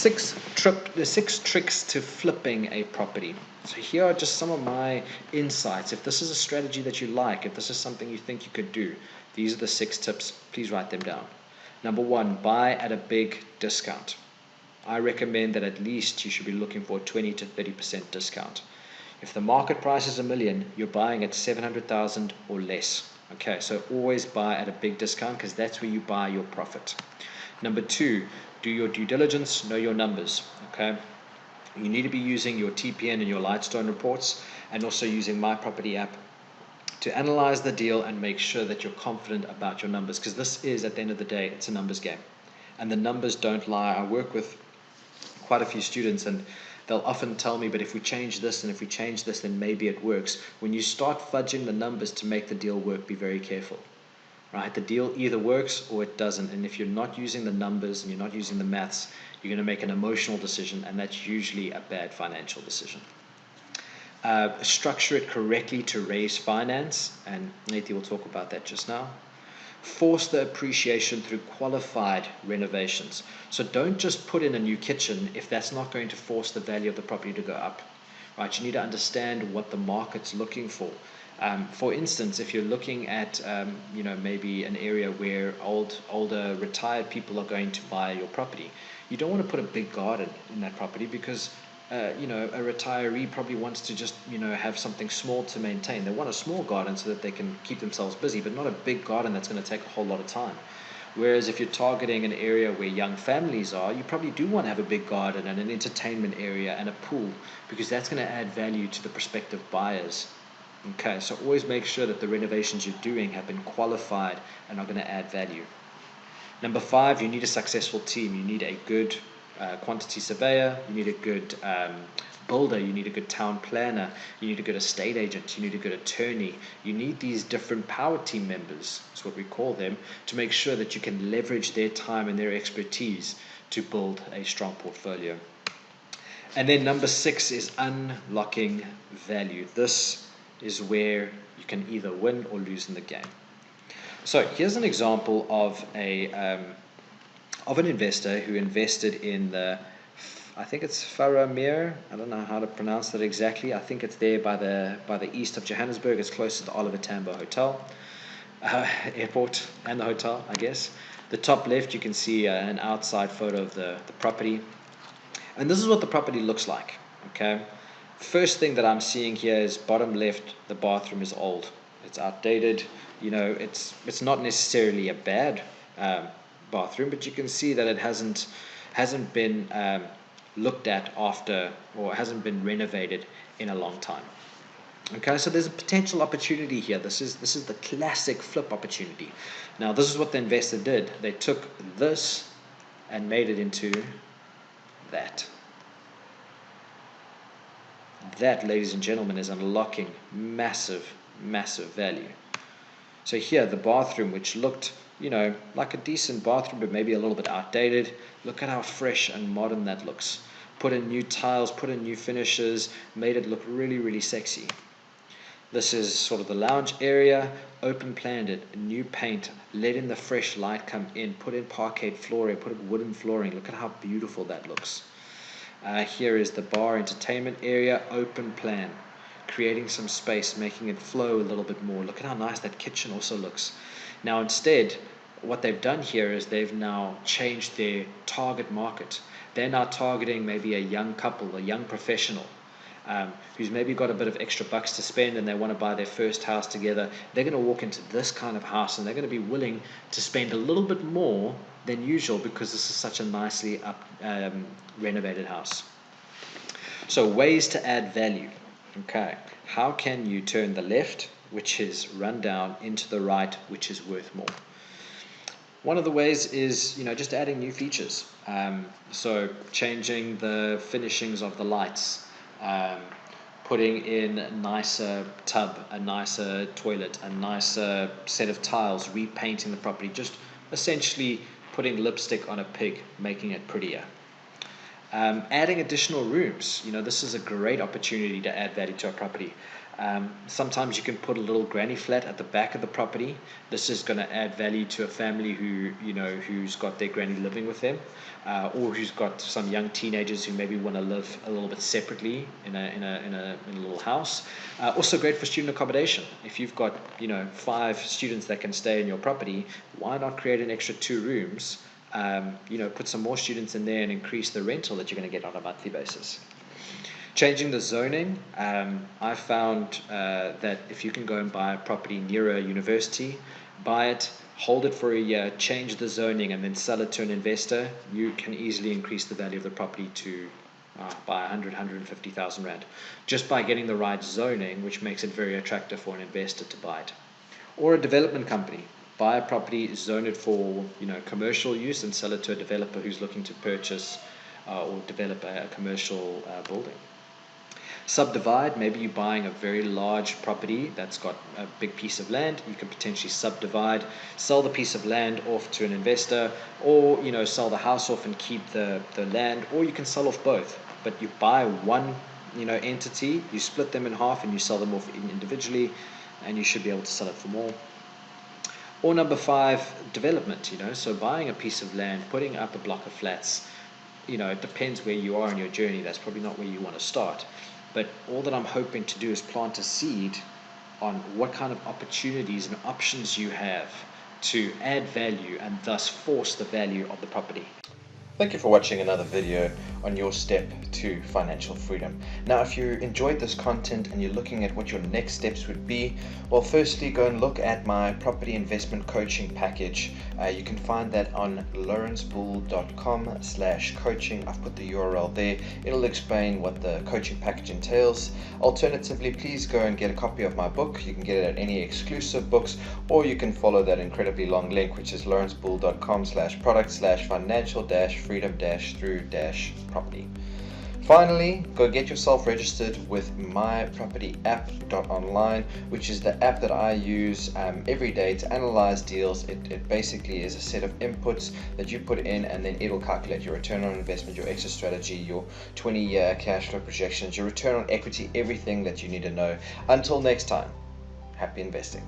The six tricks to flipping a property. So here are just some of my insights. If this is a strategy that you like, if this is something you think you could do, these are the 6 tips. Please write them down. Number 1, buy at a big discount. I recommend that at least you should be looking for a 20 to 30% discount. If the market price is $1 million, you're buying at 700,000 or less. Okay, so always buy at a big discount because that's where you buy your profit. Number 2, do your due diligence, know your numbers. Okay, you need to be using your TPN and your Lightstone reports, and also using My Property app to analyze the deal and make sure that you're confident about your numbers, because this is, at the end of the day, it's a numbers game, and the numbers don't lie. I work with quite a few students, and they'll often tell me, but if we change this and if we change this, then maybe it works. When you start fudging the numbers to make the deal work, be very careful. Right? The deal either works or it doesn't, and if you're not using the numbers and you're not using the maths, you're going to make an emotional decision, and that's usually a bad financial decision. Structure it correctly to raise finance, and Nathan will talk about that just now. Force the appreciation through qualified renovations. So don't just put in a new kitchen if that's not going to force the value of the property to go up. Right? You need to understand what the market's looking for. For instance, if you're looking at maybe an area where older retired people are going to buy your property, you don't want to put a big garden in that property, because a retiree probably wants to just have something small to maintain. They want a small garden so that they can keep themselves busy, but not a big garden that's going to take a whole lot of time. Whereas if you're targeting an area where young families are, you probably do want to have a big garden and an entertainment area and a pool, because that's going to add value to the prospective buyers. Okay, so always make sure that the renovations you're doing have been qualified and are going to add value. Number 5, you need a successful team. You need a good quantity surveyor, you need a good builder, you need a good town planner, you need a good estate agent, you need a good attorney. You need these different power team members, that's what we call them, to make sure that you can leverage their time and their expertise to build a strong portfolio. And then number 6 is unlocking value. This is where you can either win or lose in the game. So here's an example of an investor who invested in I think it's Faramir. I don't know how to pronounce that exactly. I think it's there by the east of Johannesburg. It's close to the Oliver Tambo Hotel, airport, and the hotel, I guess. The top left, you can see an outside photo of the property. And this is what the property looks like. Okay. First thing that I'm seeing here is bottom left, the bathroom is old. It's outdated. It's not necessarily a bad bathroom, but you can see that it hasn't been looked at after, or hasn't been renovated in a long time. Okay, so there's a potential opportunity here. This is the classic flip opportunity. Now, this is what the investor did. They took this and made it into that. That, ladies and gentlemen, is unlocking massive value. So here, the bathroom, which looked like a decent bathroom, but maybe a little bit outdated. Look at how fresh and modern that looks. Put in new tiles, put in new finishes, made it look really, really sexy. This is sort of the lounge area, open planned it, new paint, let in the fresh light come in, put in parquet flooring, put in wooden flooring. Look at how beautiful that looks. Here is the bar entertainment area, open plan, creating some space, making it flow a little bit more. Look at how nice that kitchen also looks. Now instead, what they've done here is they've now changed their target market. They're now targeting maybe a young couple, a young professional, who's maybe got a bit of extra bucks to spend and they want to buy their first house together. They're going to walk into this kind of house and they're going to be willing to spend a little bit more than usual, because this is such a nicely renovated house. So ways to add value. Okay, how can you turn the left, which is run down, into the right, which is worth more? One of the ways is just adding new features. So changing the finishings of the lights, putting in a nicer tub, a nicer toilet, a nicer set of tiles, repainting the property, just essentially putting lipstick on a pig, making it prettier. Adding additional rooms. This is a great opportunity to add value to a property. Sometimes you can put a little granny flat at the back of the property. This is going to add value to a family who's got their granny living with them, or who's got some young teenagers who maybe want to live a little bit separately in a little house. Also great for student accommodation. If you've got 5 students that can stay in your property, why not create an extra 2 rooms? Put some more students in there and increase the rental that you're going to get on a monthly basis. Changing the zoning, I found that if you can go and buy a property near a university, buy it, hold it for a year, change the zoning, and then sell it to an investor, you can easily increase the value of the property to by 150,000 Rand, just by getting the right zoning, which makes it very attractive for an investor to buy it. Or a development company. Buy a property, zone it for commercial use, and sell it to a developer who's looking to purchase or develop a commercial building. Subdivide, maybe you're buying a very large property that's got a big piece of land. You can potentially subdivide, sell the piece of land off to an investor, or sell the house off and keep the land, or you can sell off both. But you buy one entity, you split them in half and you sell them off individually, and you should be able to sell it for more. Or number 5, development, so buying a piece of land, putting up a block of flats. It depends where you are in your journey. That's probably not where you want to start. But all that I'm hoping to do is plant a seed on what kind of opportunities and options you have to add value and thus force the value of the property. Thank you for watching another video on your step to financial freedom. Now, if you enjoyed this content and you're looking at what your next steps would be, well, firstly, go and look at my property investment coaching package. You can find that on lawrencebull.com/coaching. I've put the URL there. It'll explain what the coaching package entails. Alternatively, please go and get a copy of my book. You can get it at any exclusive books, or you can follow that incredibly long link, which is lawrencebull.com/product/financial-freedom-through-property. Finally, go get yourself registered with mypropertyapp.online, which is the app that I use every day to analyze deals. It basically is a set of inputs that you put in, and then it'll calculate your return on investment, your exit strategy, your 20-year cash flow projections, your return on equity, everything that you need to know. Until next time, happy investing.